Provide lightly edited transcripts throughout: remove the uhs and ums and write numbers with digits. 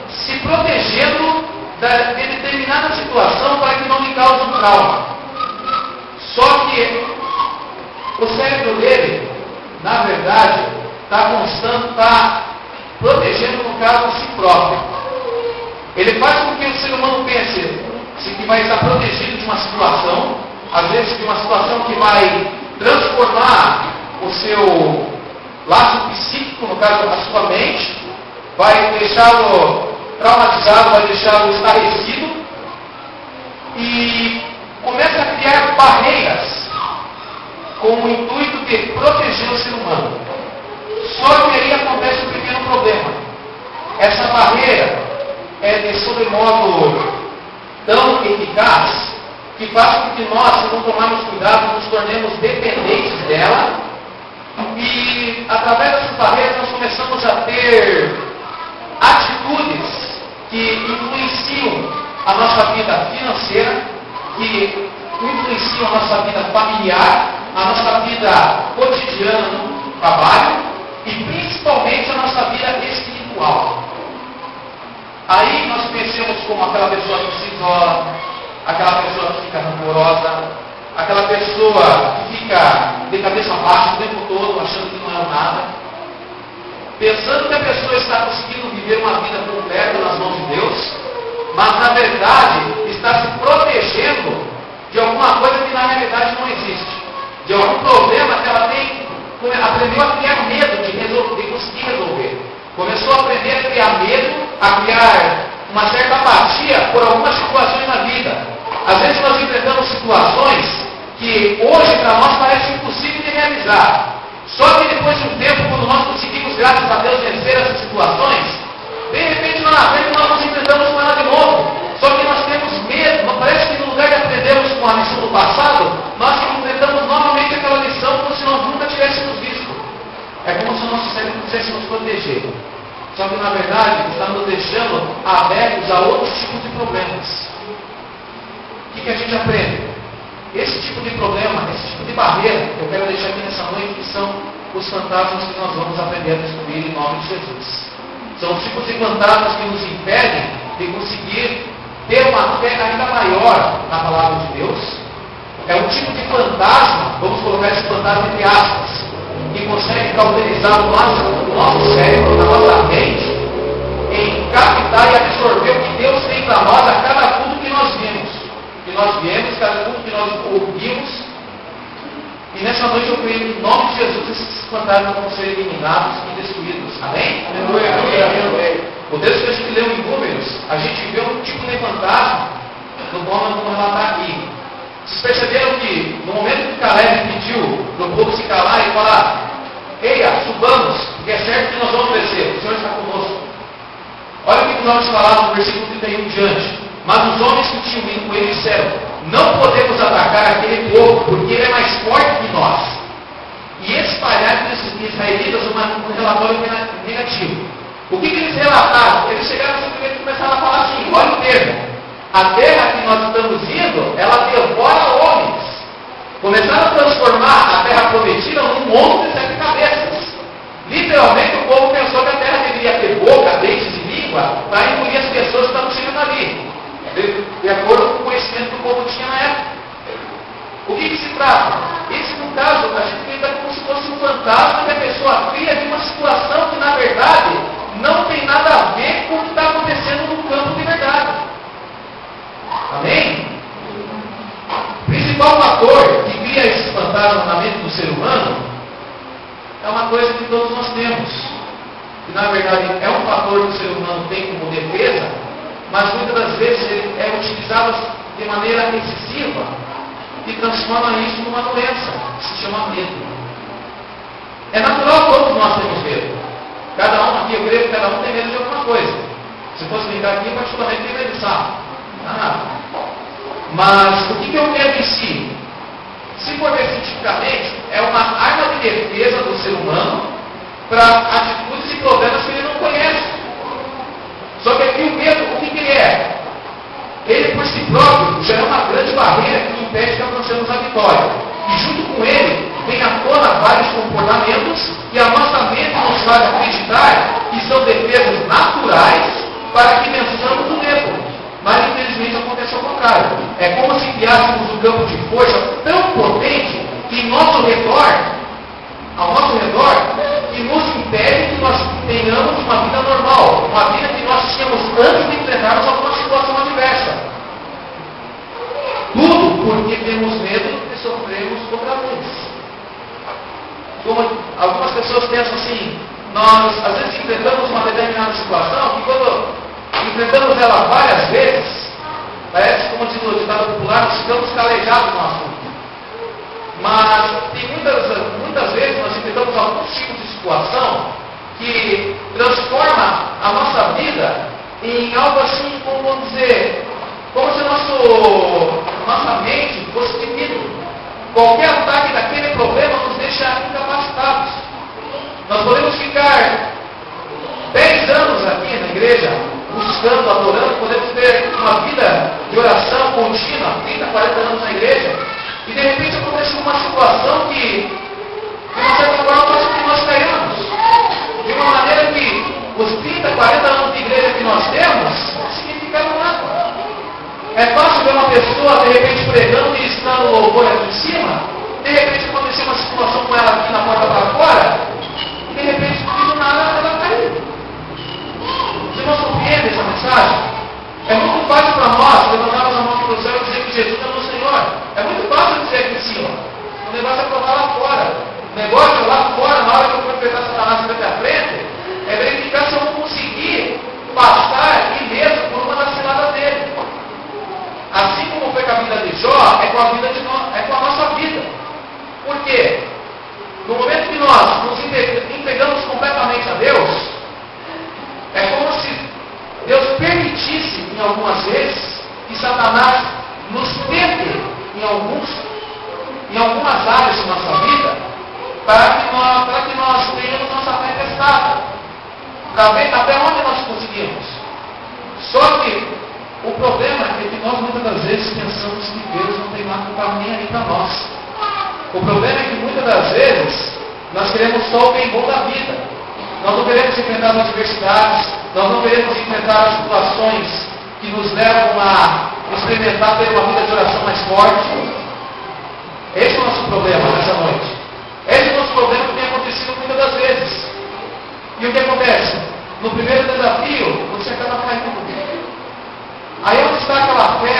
se protegendo de determinada situação para que não lhe cause um trauma. Só que o cérebro dele, na verdade, está protegendo, no caso, a si próprio. Ele faz com que o ser humano pense que vai estar protegido de uma situação, às vezes de uma situação que vai transformar o seu laço psíquico, no caso, a sua mente, vai deixá-lo traumatizado, vai deixá-lo estarrecido e começa a criar barreiras com o intuito de proteger o ser humano. Só que aí acontece um pequeno problema. Essa barreira é de sobremodo tão eficaz que faz com que nós, se não tomarmos cuidado, nos tornemos dependentes dela e, através dessas barreiras, nós começamos a ter atitudes que influenciam a nossa vida financeira, que influenciam a nossa vida familiar, a nossa vida cotidiana no trabalho e principalmente a nossa vida espiritual. Aí nós pensamos como aquela pessoa que se isola, aquela pessoa que fica rancorosa, aquela pessoa que fica de cabeça baixa o tempo todo, achando que não é nada, pensando que a pessoa está conseguindo viver uma vida completa nas mãos de Deus, mas na verdade está se protegendo de alguma coisa que na realidade não existe, de algum problema que ela aprendeu a criar medo de conseguir resolver. Começou a aprender a criar medo, a criar uma certa apatia por algumas situações na vida. Às vezes nós enfrentamos situações que hoje para nós parece impossível de realizar. Só que depois de um tempo, quando nós conseguimos, graças a Deus, vencer essas situações, de repente lá na frente nós nos enfrentamos com ela de novo. Só que nós temos medo, parece que no lugar de aprendermos com a lição do passado, nós enfrentamos novamente aquela lição como se nós nunca tivéssemos visto. É como se o nosso cérebro quisesse nos proteger. Só que na verdade está nos deixando abertos a outros tipos de problemas. O que a gente aprende? Esse tipo de problema, esse tipo de barreira, eu quero deixar aqui nessa noite, que são os fantasmas que nós vamos aprender a descobrir em nome de Jesus. São os tipos de fantasmas que nos impedem de conseguir ter uma fé ainda maior na palavra de Deus. É um tipo de fantasma, vamos colocar esse fantasma entre aspas, que consegue cauterizar o nosso cérebro, na nossa mente, em captar e absorver o que Deus tem para nós a cada culto que nós vimos. Cada culto que nós ouvimos. E nessa noite eu creio que em nome de Jesus esses fantasmas vão ser eliminados e destruídos. Amém? Amém. O texto que a gente leu em Números, a gente vê um tipo de fantasma no modo como ela está aqui. Vocês perceberam que no momento que Caleb pediu para o povo se calar e falar: eia, subamos, porque é certo que nós vamos descer, o Senhor está conosco. Olha o que os homens falaram no versículo 31 diante. Mas os homens que tinham vindo com ele disseram: não podemos atacar aquele povo, porque ele é mais forte que nós. E espalharam para os israelitas um relatório negativo. O que eles relataram? Eles chegaram simplesmente e começaram a falar assim: olha o termo, a terra que nós estamos indo, ela devora homens. Começaram a transformar a terra prometida num monstro de 7 cabeças. Literalmente o povo pensou que a terra deveria ter boca, dentes e língua para engolir as pessoas que estavam chegando ali, de acordo com o conhecimento que o povo tinha na época. O que se trata? Esse, no caso, a gente lida como se fosse um fantasma que a pessoa cria de uma situação que, na verdade, não tem nada a ver com o que está acontecendo no campo de verdade. Amém? O principal fator que cria esses fantasmas na mente do ser humano é uma coisa que todos nós temos. Que, na verdade, é um fator que o ser humano tem como defesa, mas muitas das vezes ele é utilizado de maneira excessiva e transforma isso numa doença, que se chama medo. É natural que todos nós temos medo. Cada um aqui, eu creio que cada um tem medo de alguma coisa. Se fosse brincar aqui, particularmente tem medo de sapo. Nada. Mas o que é o medo em si? Se for ver cientificamente, é uma arma de defesa do ser humano para atitudes e problemas que ele não conhece. Só que aqui o medo, o que ele é? Ele por si próprio já é uma grande barreira que impede que alcancemos a vitória. E junto com ele, vem à tona vários comportamentos e a nossa mente nos faz acreditar que são defesas naturais de uma vida normal, uma vida que nós tínhamos antes de enfrentarmos alguma situação adversa. Tudo porque temos medo de sofrermos outra vez. Como algumas pessoas pensam assim, nós às vezes enfrentamos uma determinada situação que quando enfrentamos ela várias vezes, parece, como diz o ditado popular, nós ficamos calejados no assunto. Mas tem muitas vezes nós enfrentamos alguns tipos de situação que transforma a nossa vida em algo assim, como vamos dizer, como se nossa mente fosse temido. Qualquer ataque daquele problema nos deixa incapacitados. Nós podemos ficar 10 anos aqui na igreja, buscando, adorando, podemos ter uma vida de oração contínua, 30, 40 anos na igreja, e de repente acontece uma situação que de uma certa forma faz com que nós caiamos. De uma maneira que os 30, 40 anos de igreja que nós temos não significaram nada. É fácil ver uma pessoa, de repente, pregando, ministrando louvor aqui em cima, de repente aconteceu uma situação com ela aqui na porta para fora, e de repente, não nada, ela caiu. Você não compreende essa mensagem? É muito fácil para nós levantarmos a mão para o céu e dizer que Jesus é o nosso Senhor. É muito fácil dizer aqui em cima. O negócio é provar lá fora. O negócio é lá fora, na hora que eu for enfrentar Satanás frente à frente, é verificar se eu vou conseguir passar ileso por uma das ciladas dele. Assim como foi com a vida de Jó, é com a nossa vida. Por quê? No momento que nós nos entregamos completamente a Deus, é como se Deus permitisse, em algumas vezes, que Satanás nos tente em algumas áreas de nossa vida, para que nós tenhamos nossa fé testada. Para ver até onde nós conseguimos. Só que o problema é que nós muitas das vezes pensamos que Deus não tem nada para nem aí para nós. O problema é que muitas das vezes nós queremos só o bem bom da vida. Nós não queremos enfrentar as adversidades, nós não queremos enfrentar as situações que nos levam a experimentar ter uma vida de oração mais forte. Esse é o nosso problema nessa noite. Esse é o nosso problema que tem acontecido muitas das vezes. E o que acontece? No primeiro desafio, você acaba caindo. Aí onde está aquela fé,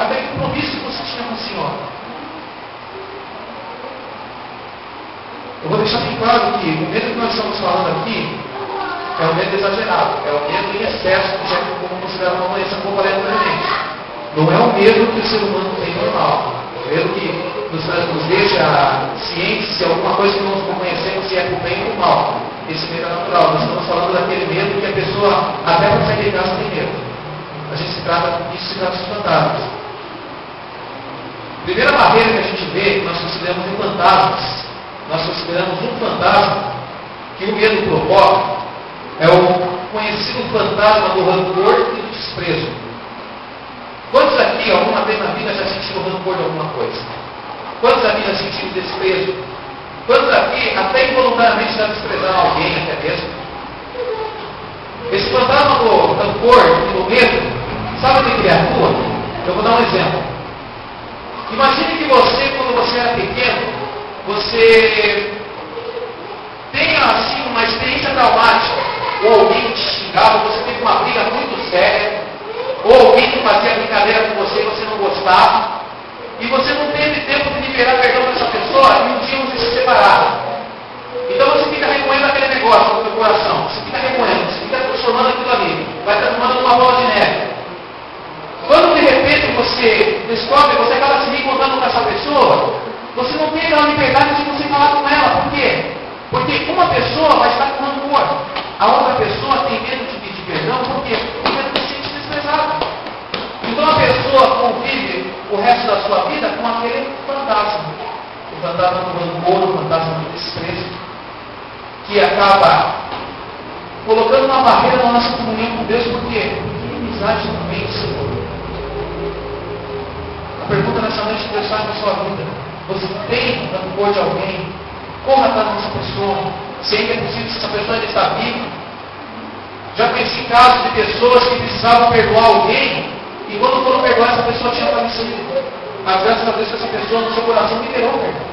aquele compromisso que você tinha com o Senhor? Eu vou deixar bem claro que o medo que nós estamos falando aqui é um medo exagerado, é um medo em excesso, que já como considerar uma doença completamente. Não é um medo que o ser humano tem normal. É um medo que nos deixa cientes de alguma coisa que nós não conhecemos, se é por bem ou por mal. Esse medo é natural. Nós estamos falando daquele medo que a pessoa até para sair de casa tem medo. Isso se trata de fantasmas. A primeira barreira que a gente vê, que nós consideramos um fantasma, nós consideramos um fantasma que o medo provoca, é o conhecido fantasma do rancor e do desprezo. Quantos aqui, alguma vez na vida, já sentiram rancor de alguma coisa? Quantos aqui já sentiram desprezo? Quantos aqui, até involuntariamente, já desprezaram alguém, até mesmo? Esse fantasma do rancor e do medo, sabe o que ele atua? Eu vou dar um exemplo. Imagine que você, quando você era pequeno, você tenha assim uma experiência traumática, ou alguém te xingava, você teve uma briga muito séria, ou alguém que fazia brincadeira com você e você não gostava, e você não teve tempo de liberar perdão para essa pessoa, e um dia vocês se separaram. Então você fica remoendo aquele negócio no seu coração, você fica remoendo, você fica transformando aquilo ali, vai transformando numa bola de neve. Quando de repente você descobre, você acaba se reencontrando com essa pessoa, você não tem a liberdade de você falar com ela. Por quê? Porque uma pessoa vai estar com rancor, a outra pessoa tem medo de pedir perdão, por quê? Porque ela se sente desprezada. Então a pessoa convive o resto da sua vida com aquele fantasma. O fantasma do rancor, o fantasma do desprezo, que acaba colocando uma barreira na nossa comunhão com Deus, por quê? Porque inimizade não vem do Senhor. A pergunta nessa noite que Deus faz na sua vida: você tem rancor de alguém? Corra atrás dessa pessoa. Se ainda é possível, se essa pessoa ainda está viva. Já conheci casos de pessoas que precisavam perdoar alguém, e quando foram perdoar, essa pessoa tinha falecido. Mas graças a Deus, essa pessoa no seu coração liberou o perdão.